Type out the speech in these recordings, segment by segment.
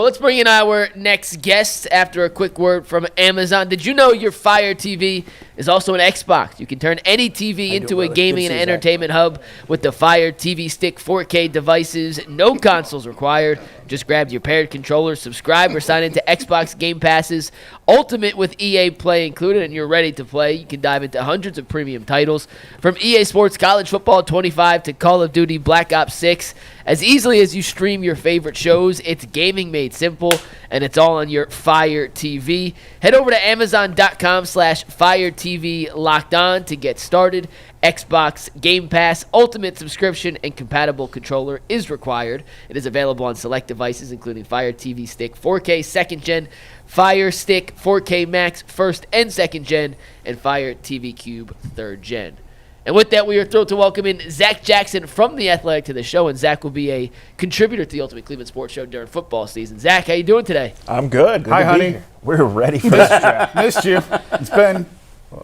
Well, let's bring in our next guest after a quick word from Amazon. Did you know your Fire TV is also an Xbox? You can turn any TV into a gaming and entertainment hub with the Fire TV Stick 4K devices. No consoles required. Just grab your paired controller, subscribe, or sign into Xbox Game Passes Ultimate with EA Play included, and you're ready to play. You can dive into hundreds of premium titles from EA Sports College Football 25 to Call of Duty Black Ops 6. As easily as you stream your favorite shows, it's gaming made simple, and it's all on your Fire TV. Head over to Amazon.com/Fire TV Locked On to get started. Xbox Game Pass Ultimate subscription and compatible controller is required. It is available on select devices, including Fire TV Stick 4K 2nd Gen, Fire Stick 4K Max 1st and 2nd Gen, and Fire TV Cube 3rd Gen. And with that, we are thrilled to welcome in Zac Jackson from The Athletic to the show, and Zac will be a contributor to the Ultimate Cleveland Sports Show during football season. Zac, how you doing today? I'm good. Hi, honey. We're ready for this draft. Missed you. It's been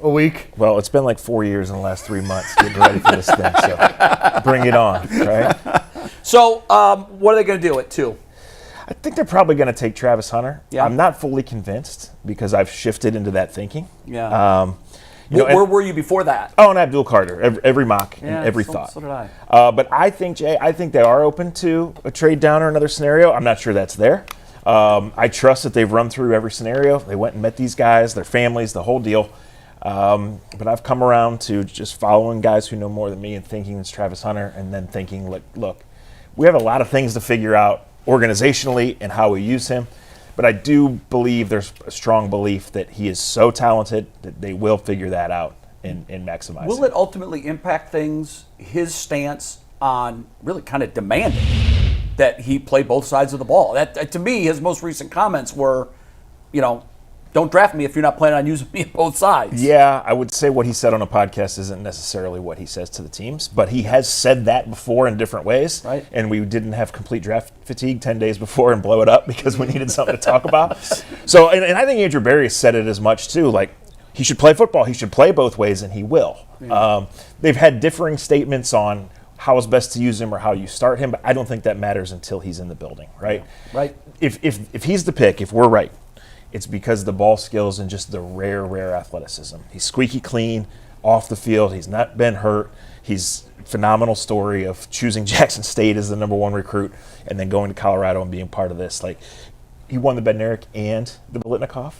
a week. Well, it's been like 4 years in the last 3 months getting ready for this thing, so bring it on, right? So, what are they going to do at 2? I think they're probably going to take Travis Hunter. Yeah. I'm not fully convinced because I've shifted into that thinking. Yeah. Where were you before that? Oh, and Abdul Carter, every mock and every thought. So did I. But I think, Jay, they are open to a trade down or another scenario. I'm not sure that's there. I trust that they've run through every scenario. They went and met these guys, their families, the whole deal. But I've come around to just following guys who know more than me and thinking it's Travis Hunter, and then thinking, look, we have a lot of things to figure out organizationally and how we use him. But I do believe there's a strong belief that he is so talented that they will figure that out and maximize Will it ultimately impact things, his stance on really kind of demanding that he play both sides of the ball? That to me, his most recent comments were, don't draft me if you're not planning on using me on both sides. Yeah, I would say what he said on a podcast isn't necessarily what he says to the teams, but he has said that before in different ways. Right. And we didn't have complete draft fatigue 10 days before and blow it up because we needed something to talk about. So, and I think Andrew Berry said it as much too, like he should play football, he should play both ways, and he will. Yeah. They've had differing statements on how is best to use him or how you start him, but I don't think that matters until he's in the building, right? Right. If he's the pick, if we're right, it's because the ball skills and just the rare athleticism. He's squeaky clean off the field. He's not been hurt. He's a phenomenal story of choosing Jackson State as the number 1 recruit and then going to Colorado and being part of this. Like, he won the Bednarik and the Biletnikoff.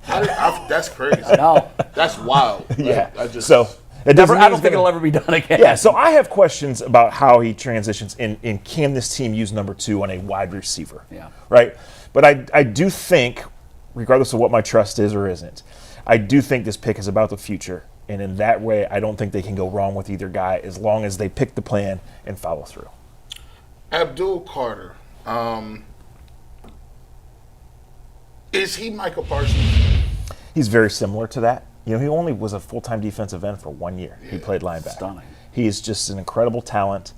That's crazy. I know. That's wild. Yeah. I don't think it'll ever be done again. Yeah, so I have questions about how he transitions in can this team use number 2 on a wide receiver? Yeah. Right? But I do think, regardless of what my trust is or isn't, I do think this pick is about the future. And in that way, I don't think they can go wrong with either guy as long as they pick the plan and follow through. Abdul Carter. Is he Michael Parsons? He's very similar to that. He only was a full-time defensive end for 1 year. Yeah, he played linebacker. Stunning. He's just an incredible talent.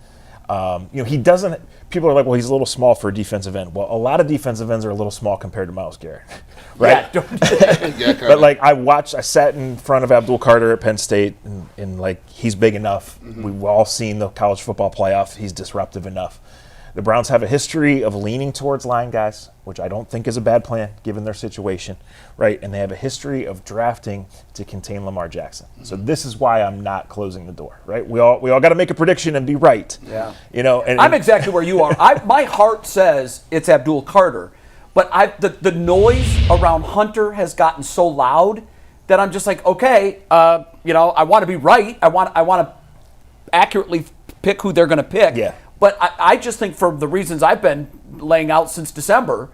He doesn't. People are like, well, he's a little small for a defensive end. Well, a lot of defensive ends are a little small compared to Myles Garrett, right? Yeah, but like I sat in front of Abdul Carter at Penn State, and like he's big enough. Mm-hmm. We've all seen the college football playoff. He's disruptive enough. The Browns have a history of leaning towards line guys, which I don't think is a bad plan given their situation, right? And they have a history of drafting to contain Lamar Jackson. Mm-hmm. So this is why I'm not closing the door, right? We all got to make a prediction and be right. Yeah. And I'm exactly where you are. My heart says it's Abdul Carter, but the noise around Hunter has gotten so loud that I'm just like, okay, I want to be right. I want to accurately pick who they're going to pick. Yeah. But I just think for the reasons I've been laying out since December,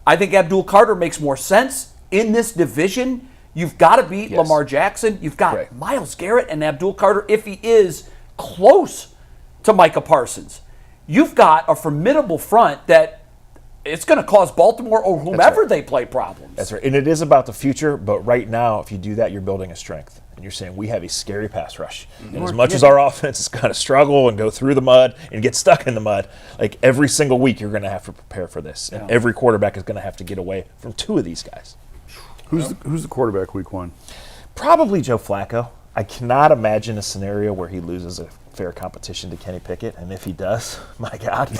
I think Abdul Carter makes more sense in this division. You've got to beat Lamar Jackson. You've got Myles Garrett and Abdul Carter, if he is close to Micah Parsons. You've got a formidable front that it's going to cause Baltimore or whomever they play problems. That's right. And it is about the future, but right now, if you do that, you're building a strength. And you're saying we have a scary pass rush. Mm-hmm. And as much as our offense is going to struggle and go through the mud and get stuck in the mud, like every single week you're going to have to prepare for this. And every quarterback is going to have to get away from 2 of these guys. Who's the quarterback week 1? Probably Joe Flacco. I cannot imagine a scenario where he loses a fair competition to Kenny Pickett. And if he does, my God.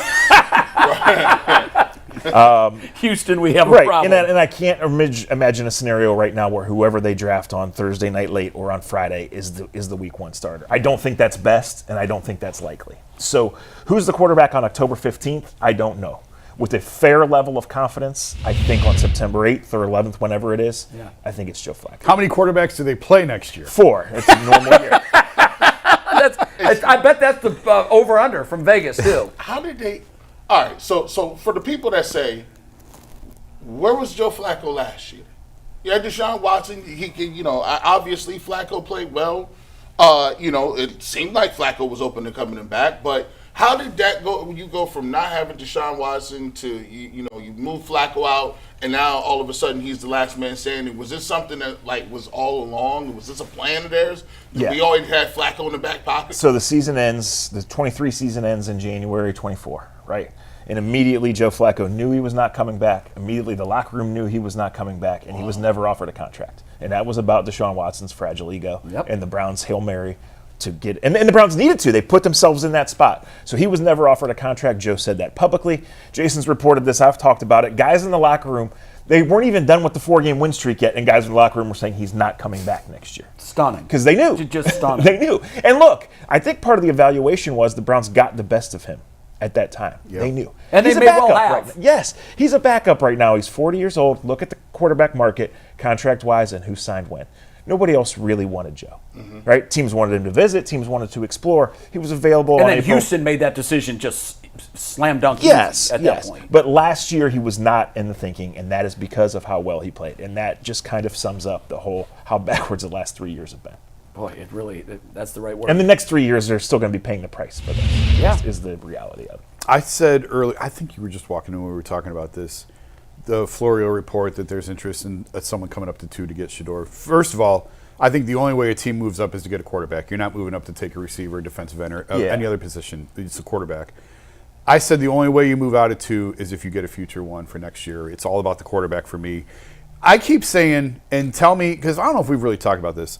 Houston, we have a Right, problem. and I can't imagine a scenario right now where whoever they draft on Thursday night late or on Friday is the week 1 starter. I don't think that's best, and I don't think that's likely. So who's the quarterback on October 15th? I don't know. With a fair level of confidence, I think on September 8th or 11th, whenever it is, I think it's Joe Flacco. How many quarterbacks do they play next year? 4. It's a normal year. I bet that's the over-under from Vegas, too. How did they? All right, so for the people that say, where was Joe Flacco last year? Yeah, Deshaun Watson. Obviously Flacco played well. It seemed like Flacco was open to coming back, but how did that go? When you go from not having Deshaun Watson to you move Flacco out, and now all of a sudden he's the last man standing. Was this something that was all along? Was this a plan of theirs? Yeah. We always had Flacco in the back pocket. So the 23 season ends in January 24, right? And immediately Joe Flacco knew he was not coming back. Immediately the locker room knew he was not coming back, and he was never offered a contract. And that was about Deshaun Watson's fragile ego and the Browns' Hail Mary to get, and the Browns needed to. They put themselves in that spot. So he was never offered a contract. Joe said that publicly. Jason's reported this. I've talked about it. Guys in the locker room, they weren't even done with the 4-game win streak yet, and guys in the locker room were saying he's not coming back next year. Stunning. Because they knew. Just stunning. They knew. And look, I think part of the evaluation was the Browns got the best of him at that time. Yep. They knew. And he's they may well have. Right, yes. He's a backup right now. He's 40 years old. Look at the quarterback market, contract-wise, and who signed when. Nobody else really wanted Joe, right? Teams wanted him to visit. Teams wanted to explore. He was available. And then Houston made that decision just slam dunk at that point. But last year he was not in the thinking, and that is because of how well he played. And that just kind of sums up the whole how backwards the last 3 years have been. Boy, that's the right word. And the next 3 years, they're still going to be paying the price for that. Is the reality of it. I said earlier, I think you were just walking in when we were talking about this, the Florio report that there's interest in someone coming up to 2 to get Shador. First of all, I think the only way a team moves up is to get a quarterback. You're not moving up to take a receiver, defensive end, or any other position. It's a quarterback. I said the only way you move out at 2 is if you get a future one for next year. It's all about the quarterback for me. I keep saying, and tell me, because I don't know if we've really talked about this,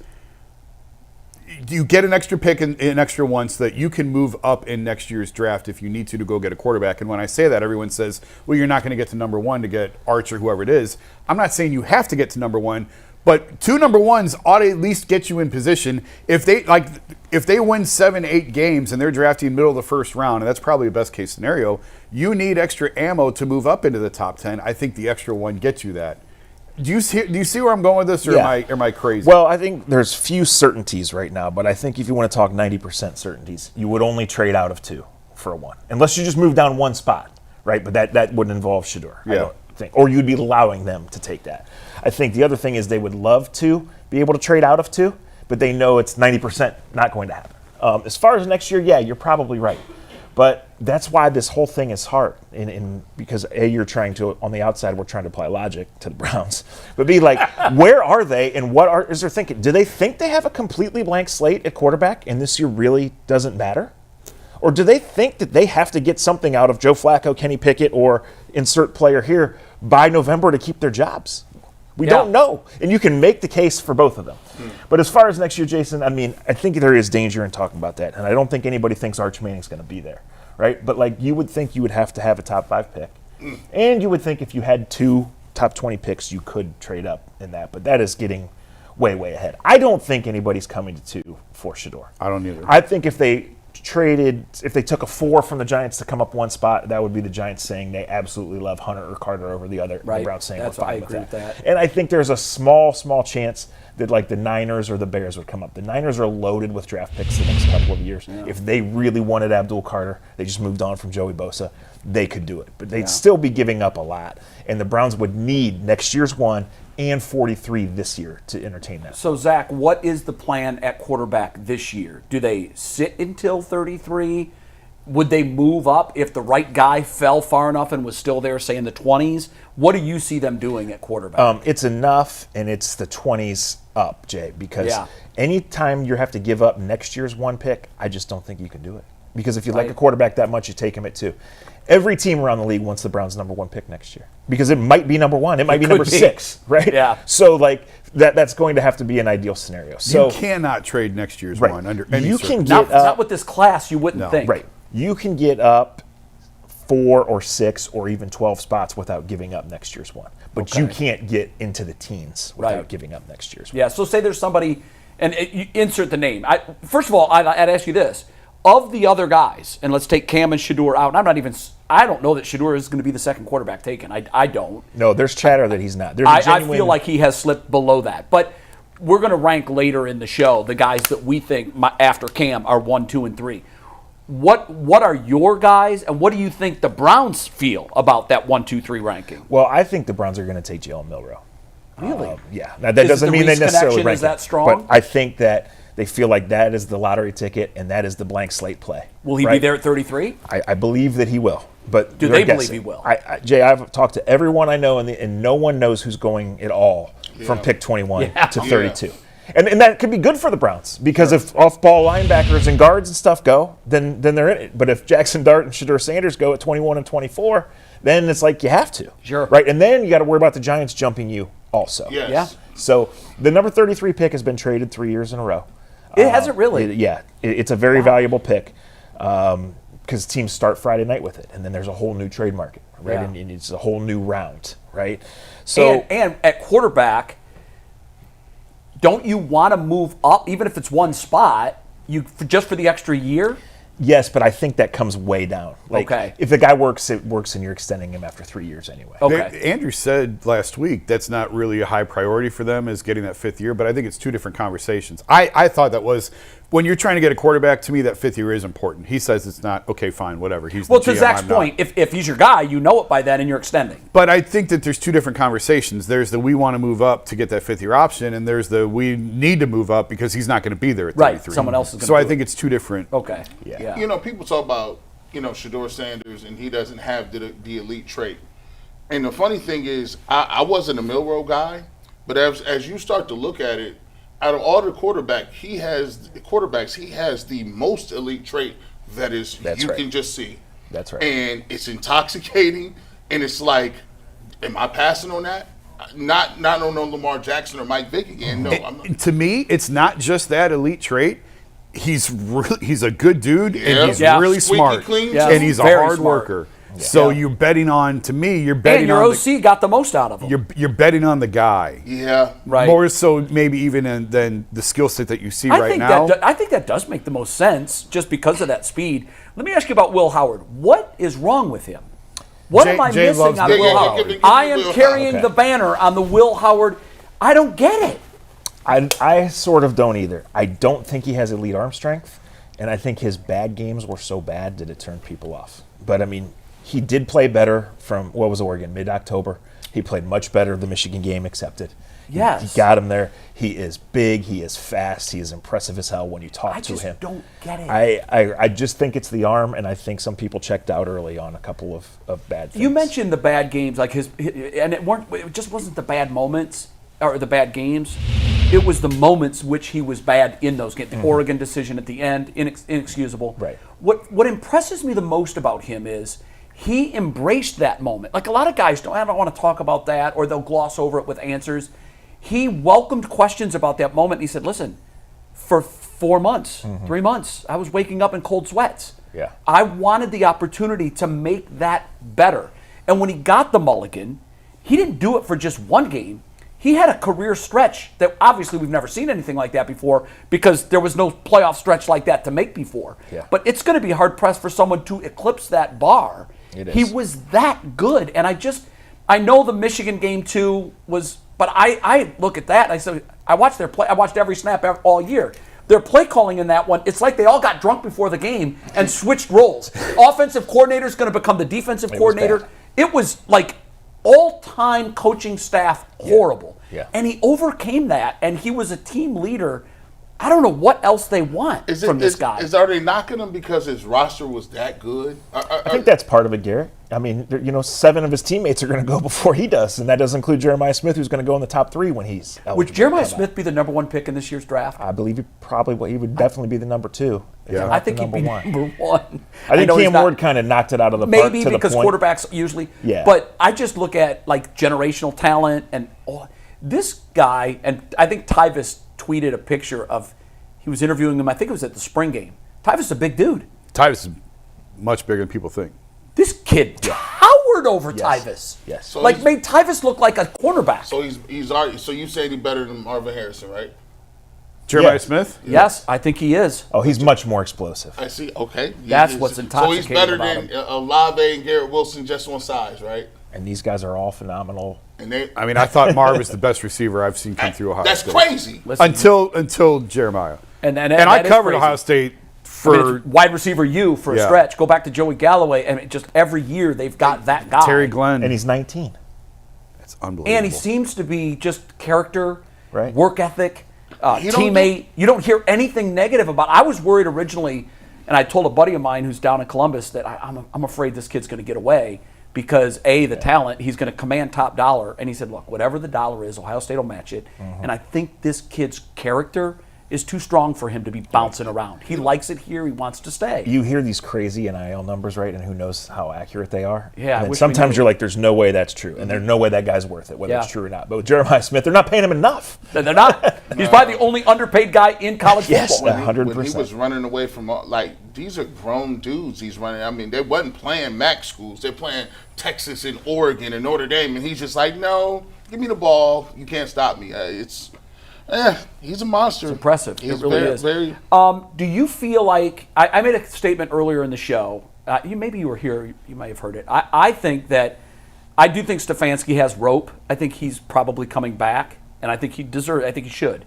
you get an extra pick and an extra one so that you can move up in next year's draft if you need to go get a quarterback. And when I say that, everyone says, well, you're not going to get to number 1 to get Arch or whoever it is. I'm not saying you have to get to number 1, but 2 number 1s ought to at least get you in position. If they win 7-8 games and they're drafting middle of the first round, and that's probably a best case scenario, you need extra ammo to move up into the top 10. I think the extra one gets you that. Do you see where I'm going with this, or am I crazy? Well, I think there's few certainties right now, but I think if you want to talk 90% certainties, you would only trade out of 2 for a 1, unless you just move down 1 spot, right? But that wouldn't involve Shador, I don't think, or you'd be allowing them to take that. I think the other thing is they would love to be able to trade out of 2, but they know it's 90% not going to happen. As far as next year, you're probably right. But that's why this whole thing is hard, because you're trying to, on the outside, we're trying to apply logic to the Browns. But be like, where are they, and what is their thinking? Do they think they have a completely blank slate at quarterback, and this year really doesn't matter? Or do they think that they have to get something out of Joe Flacco, Kenny Pickett, or insert player here by November to keep their jobs? We don't know. And you can make the case for both of them. But as far as next year, Jason, I think there is danger in talking about that. And I don't think anybody thinks Arch Manning's going to be there, right? But you would think you would have to have a top 5 pick. And you would think if you had 2 top 20 picks, you could trade up in that. But that is getting way, way ahead. I don't think anybody's coming to 2 for Shador. I don't either. I think if they took a 4 from the Giants to come up 1 spot, that would be the Giants saying they absolutely love Hunter or Carter over the other. Right. The Browns saying That's we're why I fine agree with with that. And I think there's a small chance that the Niners or the Bears would come up. The Niners are loaded with draft picks the next couple of years. Yeah. If they really wanted Abdul Carter, they just moved on from Joey Bosa, they could do it. But they'd still be giving up a lot. And the Browns would need next year's 1 and 43 this year to entertain that. So, Zach, what is the plan at quarterback this year? Do they sit until 33? Would they move up if the right guy fell far enough and was still there, say, in the 20s? What do you see them doing at quarterback? It's enough, and it's the 20s up, Jay, because anytime you have to give up next year's 1 pick, I just don't think you can do it. Because if you like a quarterback that much, you take him at 2. Every team around the league wants the Browns' number 1 pick next year because it might be number 1, it might be number 6, right? Yeah. So that's going to have to be an ideal scenario. So you cannot trade next year's 1 under any you can circumstance. get not with this class. You wouldn't think. Right. You can get up 4 or 6 or even 12 spots without giving up next year's one. But you can't get into the teens without giving up next year's one. Yeah, so say there's somebody, and you insert the name. First of all, I'd ask you this. Of the other guys, and let's take Cam and Shedeur out, and I don't know that Shedeur is going to be the second quarterback taken. I don't. No, there's chatter that he's not. I feel like he has slipped below that. But we're going to rank later in the show the guys that we think after Cam are 1, 2, and 3. What are your guys, and what do you think the Browns feel about that 1, 2, 3 ranking? Well, I think the Browns are going to take Jalen Milroe. Really? Yeah. Now, that doesn't mean they necessarily rank is that him, strong? but I think that they feel like that is the lottery ticket and that is the blank slate play. Will he be there at 33? I believe that he will. But do they believe he will? Jay, I've talked to everyone I know, and no one knows who's going at all from pick 21 to 32. Yeah. And that could be good for the Browns because if off-ball linebackers and guards and stuff go, then they're in it. But if Jackson Dart and Shedeur Sanders go at 21 and 24, then it's like you have to. Sure. Right? And then you got to worry about the Giants jumping you also. Yes. Yeah. So the number 33 pick has been traded 3 years in a row. It hasn't really. It's a very valuable pick because teams start Friday night with it, and then there's a whole new trade market, right? Yeah. And it's a whole new round, right? So and at quarterback, don't you want to move up, even if it's one spot, just for the extra year? yes, but I think that comes way down. Like, Okay. if the guy works, it works, and you're extending him after 3 years anyway. Okay. Andrew said last week that's not really a high priority for them is getting that 5th year, but I think it's two different conversations. I thought that was when you're trying to get a quarterback, to me that 5th year is important. He says it's not. Okay, fine, whatever. He's Well, the to GM, Zach's I'm not. point, if he's your guy, you know it by then and you're extending. But I think that there's two different conversations. There's the we want to move up to get that 5th year option, and there's the we need to move up because he's not going to be there at 33. Right, someone else is going to So I do think it. it's two different. Okay. Yeah. You know, people talk about, Shedeur Sanders, and he doesn't have the elite trait. And the funny thing is, I wasn't a Milroe guy, but as you start to look at it, out of all the quarterbacks, he has the most elite trait that is can just see. That's right. And it's intoxicating, and it's like, am I passing on that? Not on no Lamar Jackson or Mike Vick again. No, I'm not. To me, it's not just that elite trait. He's a good dude, Yeah. and he's Yeah. really Squeaky smart, clean, Yeah. and he's a Very hard smart. worker. So you're betting on. To me, you're betting And your on. OC got the most out of him. You're betting on the guy. Yeah. Right. More so, maybe even than the skill set that you see I right think now. I think that does make the most sense just because of that speed. Let me ask you about Will Howard. What is wrong with him? What Jay- am I Jay missing loves on Will Will Howard. Howard? I am Will carrying Howard. the banner on the Will Howard. I don't get it. I sort of don't either. I don't think he has elite arm strength, and I think his bad games were so bad that it turned people off. But, I mean, he did play better from, what was Oregon, mid-October. He played much better the Michigan game accepted. Yes. He got him there. He is big. He is fast. He is impressive as hell when you talk I to just him. don't get it. I just think it's the arm, and I think some people checked out early on a couple of bad things. You mentioned the bad games, like and it just wasn't the bad moments or the bad games. It was the moments which he was bad in those games. The Oregon decision at the end, inexcusable. Right. What impresses me the most about him is he embraced that moment. Like a lot of guys I don't want to talk about that, or they'll gloss over it with answers. He welcomed questions about that moment. And he said, "Listen, for 4 months, 3 months, I was waking up in cold sweats. Yeah. I wanted the opportunity to make that better." And when he got the mulligan, he didn't do it for just one game. He had a career stretch that obviously we've never seen anything like that before because there was no playoff stretch like that to make before. Yeah. But it's going to be hard pressed for someone to eclipse that bar. It is. He was that good. And I know the Michigan game too was, but I look at that and I said, I watched their play. I watched every snap all year. Their play calling in that one, it's like they all got drunk before the game and switched roles. Offensive coordinator is going to become the defensive coordinator. bad. It was like all-time coaching staff horrible. Yeah. And he overcame that, and he was a team leader. I don't know what else they want from this guy. Are they knocking him because his roster was that good? I think that's part of it, Garrett. I mean, 7 of his teammates are going to go before he does, and that does include Jeremiah Smith, who's going to go in the top 3 when he's eligible. Would Jeremiah to come Smith be the number 1 pick in this year's draft? out. I believe he would definitely be the number 2. if Yeah. not I think the he'd be number 1. number 1. I think know he's Cam not- Ward kind of knocked it out of the park Maybe to because the point. quarterbacks usually. Yeah. But I just look at like generational talent and this guy, and I think Tyvis tweeted a picture of, he was interviewing him, I think it was at the spring game. Tyvis is a big dude. Tyvus is much bigger than people think. This kid towered over Tyvis. Yes. So Like made Tyvis look like a cornerback. So he's already. So you say he's better than Marvin Harrison, right? Jeremiah Yes. Smith? Yes, I think he is. Oh, he's much more explosive. I see. Okay. That's what's intoxicating So he's better about than Olave and Garrett Wilson just on size, right? And these guys are all phenomenal. And they. I mean, I thought Marv was the best receiver I've seen come through Ohio That's State. crazy. Listen, Until Jeremiah. and I that is covered crazy. Ohio State I mean, for it's wide receiver for a Yeah. stretch. Go back to Joey Galloway, and just every year they've got that guy. Terry Glenn. And he's 19. It's unbelievable. And he seems to be just character, Right. work ethic, You don't teammate. You don't hear anything negative about. I was worried originally, and I told a buddy of mine who's down in Columbus that I'm afraid this kid's going to get away because the talent, he's going to command top dollar, and he said, look, whatever the dollar is, Ohio State will match it, and I think this kid's character is too strong for him to be bouncing around. He likes it here. He wants to stay. You hear these crazy NIL numbers, right? And who knows how accurate they are? Yeah, I And then wish we sometimes knew. you're like, there's no way that's true. And there's no way that guy's worth it, whether Yeah. it's true or not. But with Jeremiah Smith, they're not paying him enough. They're not. He's probably the only underpaid guy in college Yes. football. When he 100%. was running away from these are grown dudes he's running. I mean, they wasn't playing MAC schools. They're playing Texas and Oregon and Notre Dame, and he's just like, no, give me the ball. You can't stop me. He's a monster. It's impressive. He's It really very, is. Very, Do you feel like I made a statement earlier in the show? Maybe you were here. You may have heard it. I think that I do think Stefanski has rope. I think he's probably coming back, and I think he deserves. I think he should.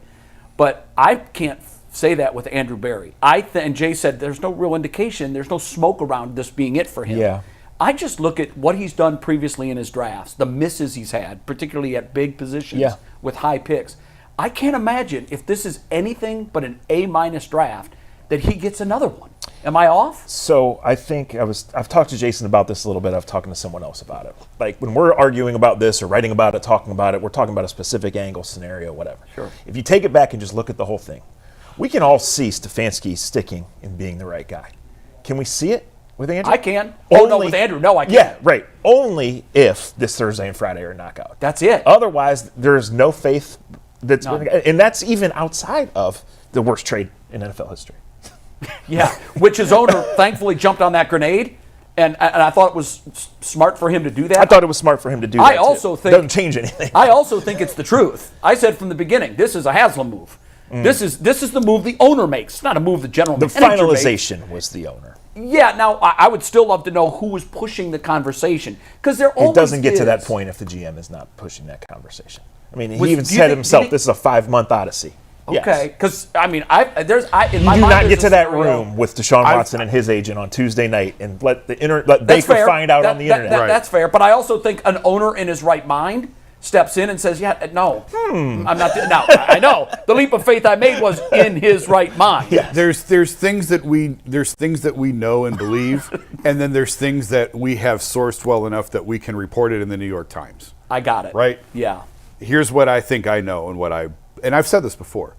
But I can't say that with Andrew Berry. And Jay said there's no real indication. There's no smoke around this being it for him. Yeah. I just look at what he's done previously in his drafts, the misses he's had, particularly at big positions Yeah. with high picks. I can't imagine if this is anything but an A- draft that he gets another one. Am I off? So I think I've talked to Jason about this a little bit. I've talking to someone else about it. Like when we're arguing about this or writing about it, talking about it, we're talking about a specific angle, scenario, whatever. Sure. If you take it back and just look at the whole thing, we can all see Stefanski sticking and being the right guy. Can we see it with Andrew? I can. Oh, no, with Andrew, no, I can't. Yeah, right. Only if this Thursday and Friday are a knockout. That's it. Otherwise, there's no faith that's None. and that's even outside of the worst trade in NFL history. Yeah, which his owner thankfully jumped on that grenade, and I thought it was smart for him to do that. I thought it was smart for him to do that. I also think doesn't change anything. I also think it's the truth. I said from the beginning, this is a Haslam move. This is the move the owner makes. It's not a move the general The manager makes. finalization was the owner. Yeah, now I would still love to know who was pushing the conversation because there always It doesn't get to that is. point if the GM is not pushing that conversation. I mean, Was- he even do you said think- himself, do you "This is a 5-month odyssey." Yes. Okay, because I mean, in You my do mind, not there's get a to that scenario- room with Deshaun Watson and his agent on Tuesday night and let That's Baker fair. find out on the internet. Right. That's fair, but I also think an owner in his right mind steps in and says, "Yeah, no, I'm not." Now I know the leap of faith I made was in his right mind. Yeah. There's things that we know and believe, and then there's things that we have sourced well enough that we can report it in the New York Times. I got it. Right? Yeah. Here's what I think I know and I've said this before.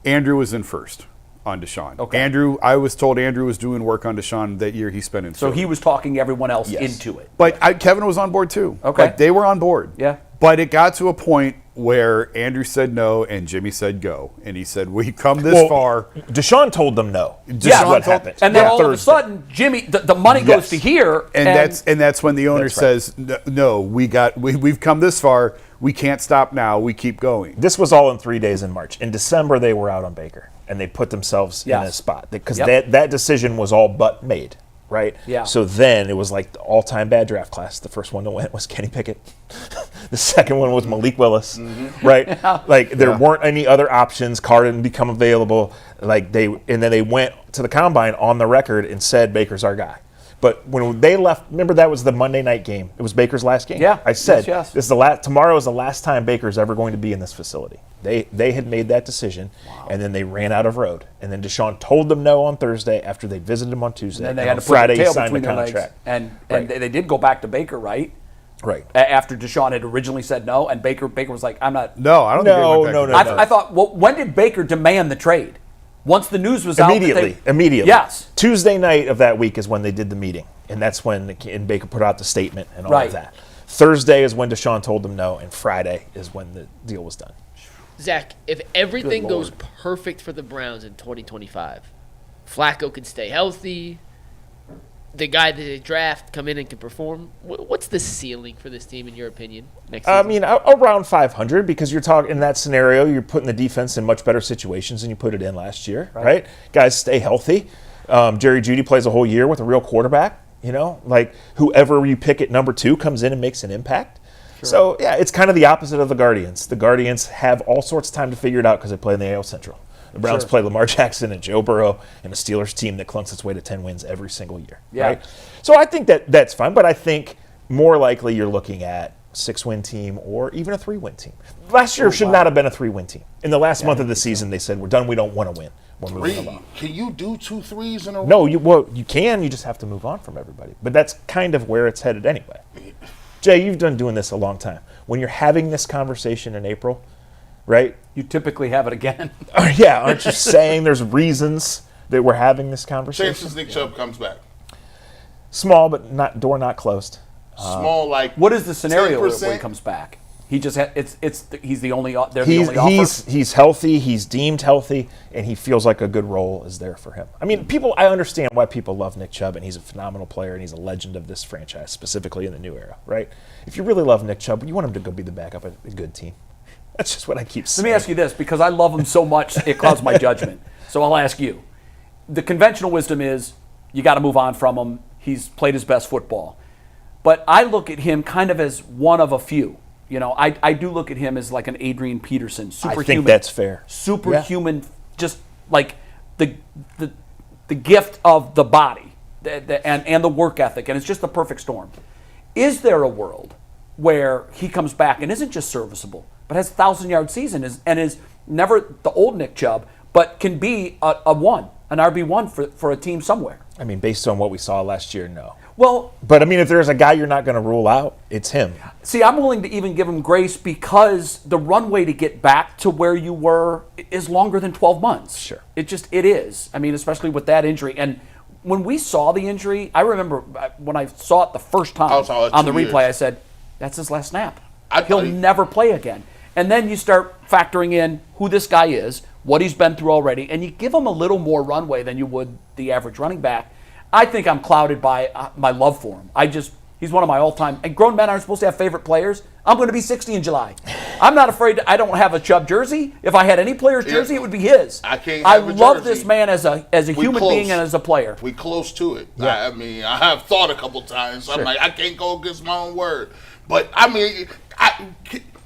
Andrew was in first on Deshaun. Okay. I was told Andrew was doing work on Deshaun that year he spent in So Philly. he was talking everyone else Yes. into it. But Kevin was on board too. Okay. Like, they were on board. Yeah. But it got to a point where Andrew said no and Jimmy said go. And he said, we've come this Well, far. Deshaun told them no. This Yeah. is what Deshaun told- happened. And then on all of a Thursday. sudden, Jimmy, the money goes Yes. to here, And that's when the owner That's right. says, no, we've come this far. We can't stop now. We keep going. This was all in 3 days in March. In December, they were out on Baker, and they put themselves in a Yes. spot because Yep. that decision was all but made, right? Yeah. So then it was like the all-time bad draft class. The first one to win was Kenny Pickett. The second one was Malik Willis, right? Like there weren't any other options. Carr didn't become available. And then they went to the combine on the record and said Baker's our guy. But when they left, remember that was the Monday night game. It was Baker's last game. Yeah. I said Yes. this is tomorrow is the last time Baker's ever going to be in this facility. They had made that decision, and then they ran out of road. And then Deshaun told them no on Thursday after they visited him on Tuesday. and they and had on to put Friday the he tail signed the between their legs. contract. And Right. they did go back to Baker, right? Right. After Deshaun had originally said no, and Baker was like, "I'm not." No, I don't think they No, went back no, to no, that. I thought, well, when did Baker demand the trade? Once the news was out, that Immediately. Yes. Tuesday night of that week is when they did the meeting, and that's when Baker put out the statement and all Right. of that. Thursday is when Deshaun told them no, and Friday is when the deal was done. Zach, if everything Good goes Lord. perfect for the Browns in 2025, Flacco can stay healthy, the guy that they draft come in and can perform, what's the ceiling for this team in your opinion next I season? mean, around 500, because you're talking in that scenario, you're putting the defense in much better situations than you put it in last year, right? Guys stay healthy. Jerry Jeudy plays a whole year with a real quarterback. Like whoever you pick at number 2 comes in and makes an impact. Sure. So yeah, it's kind of the opposite of the Guardians. The Guardians have all sorts of time to figure it out because they play in the AL Central. The Browns play Lamar Jackson and Joe Burrow and a Steelers team that clunks its way to 10 wins every single year. Yeah. Right? So I think that's fine, but I think more likely you're looking at 6-win team or even a 3-win team. Last year should not have been a 3-win team. In the last month of the season, they said, we're done, we don't want to win. We're moving along. Can you do 2 threes in a row? No, you can. You just have to move on from everybody. But that's kind of where it's headed anyway. Jay, you've been doing this a long time. When you're having this conversation in April, right? You typically have it again. Yeah, aren't you saying there's reasons that we're having this conversation? Chances Nick Chubb comes back. Small, but door not closed. Small, like what is the scenario 10%? when he comes back? He just he's the only they're the only offer. He's healthy. He's deemed healthy, and he feels like a good role is there for him. I mean, I understand why people love Nick Chubb, and he's a phenomenal player, and he's a legend of this franchise, specifically in the new era, right? If you really love Nick Chubb, you want him to go be the backup at a good team. That's just what I keep saying. Let me ask you this, because I love him so much, it clouds my judgment. So I'll ask you. The conventional wisdom is you got to move on from him. He's played his best football. But I look at him kind of as one of a few. I do look at him as like an Adrian Peterson, superhuman. I think that's fair. Superhuman, just like the gift of the body and the work ethic, and it's just the perfect storm. Is there a world where he comes back and isn't just serviceable, but has a 1,000-yard season and is never the old Nick Chubb, but can be an RB1 for a team somewhere? I mean, based on what we saw last year, no. Well, but I mean, if there's a guy you're not going to rule out, it's him. See, I'm willing to even give him grace because the runway to get back to where you were is longer than 12 months. Sure. It is. I mean, especially with that injury. And when we saw the injury, I remember when I saw it the first time on the replay, I said, that's his last snap. He'll never play again. And then you start factoring in who this guy is, what he's been through already, and you give him a little more runway than you would the average running back. I think I'm clouded by my love for him. He's one of my all-time, and grown men aren't supposed to have favorite players. I'm going to be 60 in July. I'm not afraid. I don't have a Chubb jersey. If I had any player's jersey, it would be his. I love this man as a human being and as a player. We close to it. Yeah. I mean, I have thought a couple times. Sure. I'm like, I can't go against my own word. But I mean,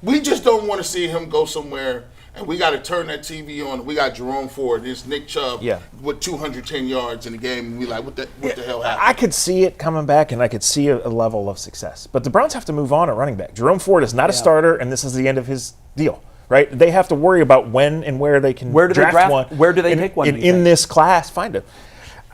we just don't want to see him go somewhere. And we got to turn that TV on. We got Jerome Ford, this Nick Chubb with 210 yards in the game. And we like, what the hell happened? I could see it coming back, and I could see a level of success. But the Browns have to move on at running back. Jerome Ford is not a starter, and this is the end of his deal, right? They have to worry about when and where they can draft one. Where do they take one? In this class, find him.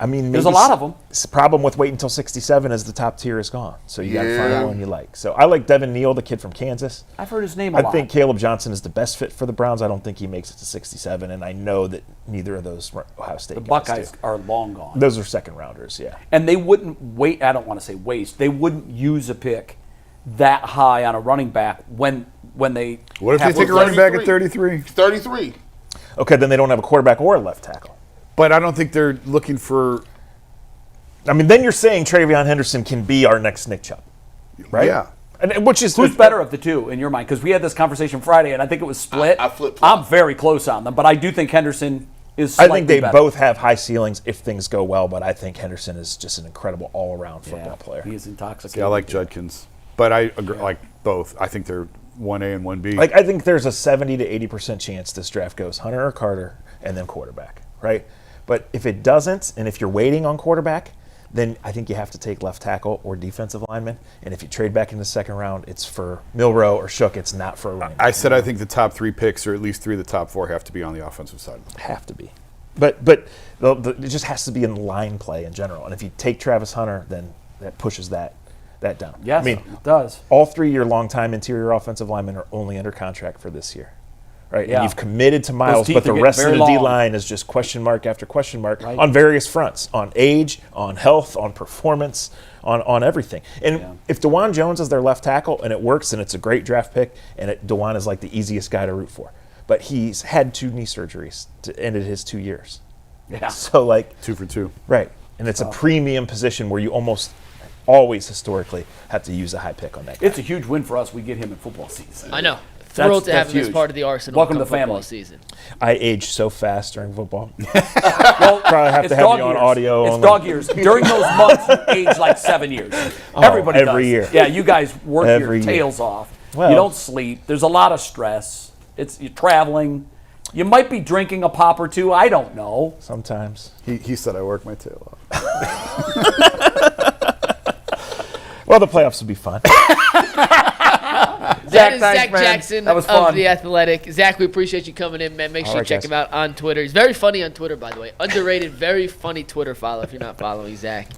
I mean, there's a lot of them. It's the problem with waiting until 67 is the top tier is gone. So you got to find one you like. So I like Devin Neal, the kid from Kansas. I've heard his name a lot. I think Caleb Johnson is the best fit for the Browns. I don't think he makes it to 67, and I know that neither of those Ohio State guys Buckeyes are long gone. Those are second rounders, yeah. And they wouldn't I don't want to say waste. They wouldn't use a pick that high on a running back when they. What if they take a running back at 33? 33. Okay, then they don't have a quarterback or a left tackle. But I don't think they're looking for. I mean, then you're saying Travion Henderson can be our next Nick Chubb, right? Yeah. And who's better of the two in your mind? Because we had this conversation Friday, and I think it was split. I flip-flop. I'm very close on them, but I do think Henderson is slightly I think they better. both have high ceilings if things go well, but I think Henderson is just an incredible all-around football player. He is intoxicating. Yeah, I like Judkins. But I agree, like both. I think they're 1A and 1B. Like, I think there's a 70 to 80% chance this draft goes Hunter or Carter and then quarterback, right? But if it doesn't, and if you're waiting on quarterback, then I think you have to take left tackle or defensive lineman. And if you trade back in the second round, it's for Milroe or Shook. It's not for a running back. I said I think the top 3 picks, or at least 3 of the top 4, have to be on the offensive side. Have to be. But it just has to be in line play in general. And if you take Travis Hunter, then that pushes that down. Yes, I mean, it does. All 3 of your longtime interior offensive linemen are only under contract for this year. Right? Yeah. And you've committed to Miles, teeth but the are getting rest of very the long. D-line is just question mark after question mark Right. on various fronts, on age, on health, on performance, on everything. And if DeJuan Jones is their left tackle and it works and it's a great draft pick, and DeJuan is like the easiest guy to root for. But he's had 2 knee surgeries to ended his 2 years. Yeah. So, like, 2 for 2. right. And it's a premium position where you almost always historically have to use a high pick on that guy. It's a huge win for us. We get him in football season. I know. Thrilled to have him as huge. part of the arsenal. Welcome come to the family. football season. I age so fast during football. Well, Probably have it's to have dog you on years. audio. It's only. dog years. During those months, you age like 7 years. Everybody every does. year. Yeah, you guys work Every your year. tails off. Well- You don't sleep. There's a lot of stress. You're traveling. You might be drinking a pop or two. I don't know. Sometimes. He said I work my tail off. Well, the playoffs will be fun. That is thanks, Zac man. Jackson That was of fun. The Athletic. Zach, we appreciate you coming in, man. Make sure you right, check guys. him out on Twitter. He's very funny on Twitter, by the way. Underrated, very funny Twitter follow if you're not following Zach.